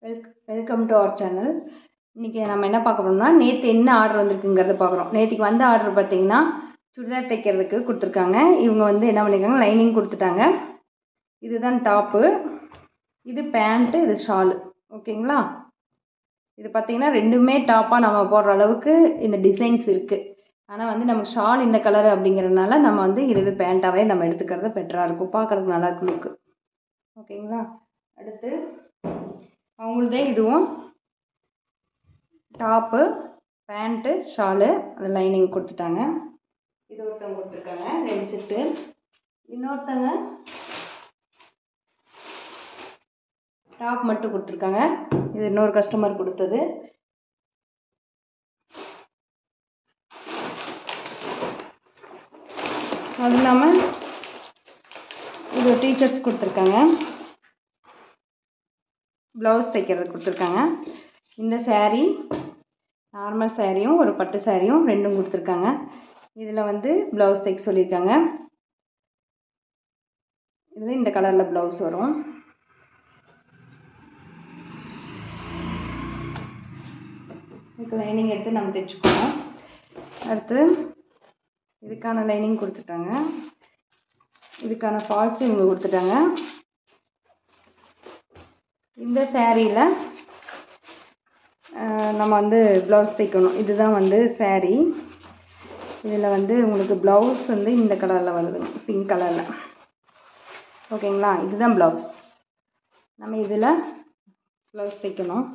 Welcome to our channel. இன்றைக்கி நம்ம என்ன பார்க்க போகிறோம்னா, நேற்று என்ன ஆர்டர் வந்திருக்குங்கிறத பார்க்குறோம். நேற்றுக்கு வந்த ஆர்டர் பார்த்திங்கன்னா சுடிதார் தைக்கிறதுக்கு கொடுத்துருக்காங்க. இவங்க வந்து என்ன பண்ணியிருக்காங்க, லைனிங் கொடுத்துட்டாங்க. இதுதான் டாப்பு, இது பேண்ட்டு, இது ஷாலு. ஓகேங்களா? இது பார்த்திங்கன்னா ரெண்டுமே டாப்பாக நம்ம போடுற அளவுக்கு இந்த டிசைன்ஸ் இருக்குது. ஆனால் வந்து நமக்கு ஷால் இந்த கலரு அப்படிங்கிறதுனால நம்ம வந்து இதுவே பேண்ட்டாகவே நம்ம எடுத்துக்கிறது பெட்டராக இருக்கும், பார்க்குறதுக்கு நல்லாயிருக்கும் லுக்கு. ஓகேங்களா? அடுத்து அவங்களதே இதுவும் டாப்பு, பேண்ட்டு, ஷாலு, அது லைனிங் கொடுத்துட்டாங்க. இது ஒருத்தவங்க கொடுத்துருக்காங்க 2 செட்டு. இன்னொருத்தவங்க டாப் மட்டும் கொடுத்துருக்காங்க. இது இன்னொரு கஸ்டமர் கொடுத்தது. அது இல்லாமல் இது டீச்சர்ஸ் கொடுத்துருக்காங்க, ப்ளவுஸ் தைக்கிறது கொடுத்துருக்காங்க. இந்த சேரீ நார்மல் சேரீயும் ஒரு பட்டு சேரீயும் ரெண்டும் கொடுத்துருக்காங்க. இதில் வந்து ப்ளவுஸ் தைக்க சொல்லியிருக்காங்க. இதில் இந்த கலரில் ப்ளவுஸ் வரும். இதுக்கு லைனிங் எடுத்து நம்ம தைச்சிக்கணும். அடுத்து இதுக்கான லைனிங் கொடுத்துட்டாங்க. இதுக்கான ஃபால்ஸும் இவங்க கொடுத்துட்டாங்க. இந்த சேரீயில் நம்ம வந்து ப்ளவுஸ் தைக்கணும். இதுதான் வந்து சேரீ. இதில் வந்து உங்களுக்கு ப்ளவுஸ் வந்து இந்த கலரில் வருது, பிங்க் கலரில். ஓகேங்களா? இதுதான் ப்ளவுஸ். நம்ம இதில் ப்ளவுஸ் தைக்கணும்.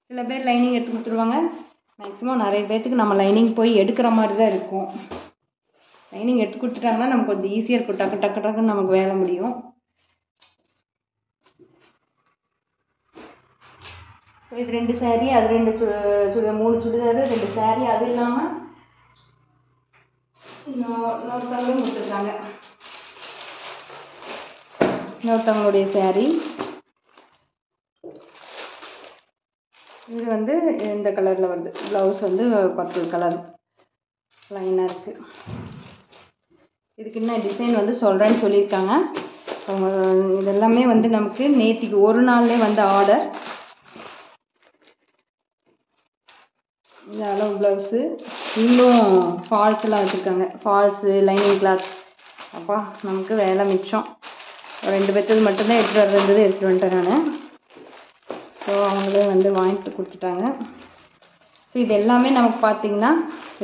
சில பேர் லைனிங் எடுத்து கொடுத்துருவாங்க. மேக்ஸிமம் நிறைய பேர்த்துக்கு நம்ம லைனிங் போய் எடுக்கிற மாதிரி தான் இருக்கும். லைனிங் எடுத்து கொடுத்துட்டாங்கன்னா நமக்கு கொஞ்சம் ஈஸியாக இருக்கும், டக்கு டக்கு டக்குன்னு நமக்கு வேலை முடியும். ஸோ இது 2 சேரீ, அது 3 சுடிதார், 2 சேரீ. அது இல்லாமல் இன்னொருத்தவங்களும் கொடுத்துருக்காங்க. இன்னொருத்தவங்களுடைய சேரீ. இது வந்து இந்த கலரில் வருது. ப்ளவுஸ் வந்து பர்பிள் கலர் லைனாக இருக்குது. இதுக்கு என்ன டிசைன் வந்து சொல்கிறேன்னு சொல்லியிருக்காங்க அவங்க. இதெல்லாமே வந்து நமக்கு நேற்றுக்கு ஒரு நாள்லே வந்த ஆர்டர். இந்த அளவு ப்ளவுஸு, இன்னும் ஃபால்ஸ்லாம் வச்சுருக்காங்க. Falls, lining cloth. அப்பா நமக்கு வேலை மிச்சம். 2 பேர்த்தது மட்டும்தான் எடுத்துகிட்டு வரது எடுத்துகிட்டு வந்துட்டேன் நான். ஸோ அவங்களே வந்து வாங்கிட்டு கொடுத்துட்டாங்க. ஸோ இது எல்லாமே நமக்கு பார்த்திங்கன்னா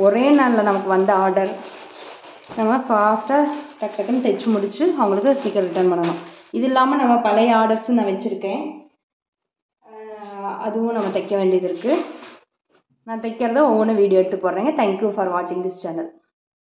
ஒரே நாளில் நமக்கு வந்த ஆர்டர். நம்ம ஃபாஸ்ட்டாக டக்கு டக்குன்னு தைச்சி முடித்து அவங்களுக்கு சீக்கிரம் ரிட்டர்ன் பண்ணணும். இது இல்லாமல் நம்ம பழைய ஆர்டர்ஸும் நான் வச்சுருக்கேன், அதுவும் நம்ம தைக்க வேண்டியது இருக்குது. நான் தைக்கிறத ஒவ்வொன்றும் வீடியோ எடுத்து போடுறேங்க. தேங்க்யூ ஃபார் வாட்சிங் திஸ் சேனல்.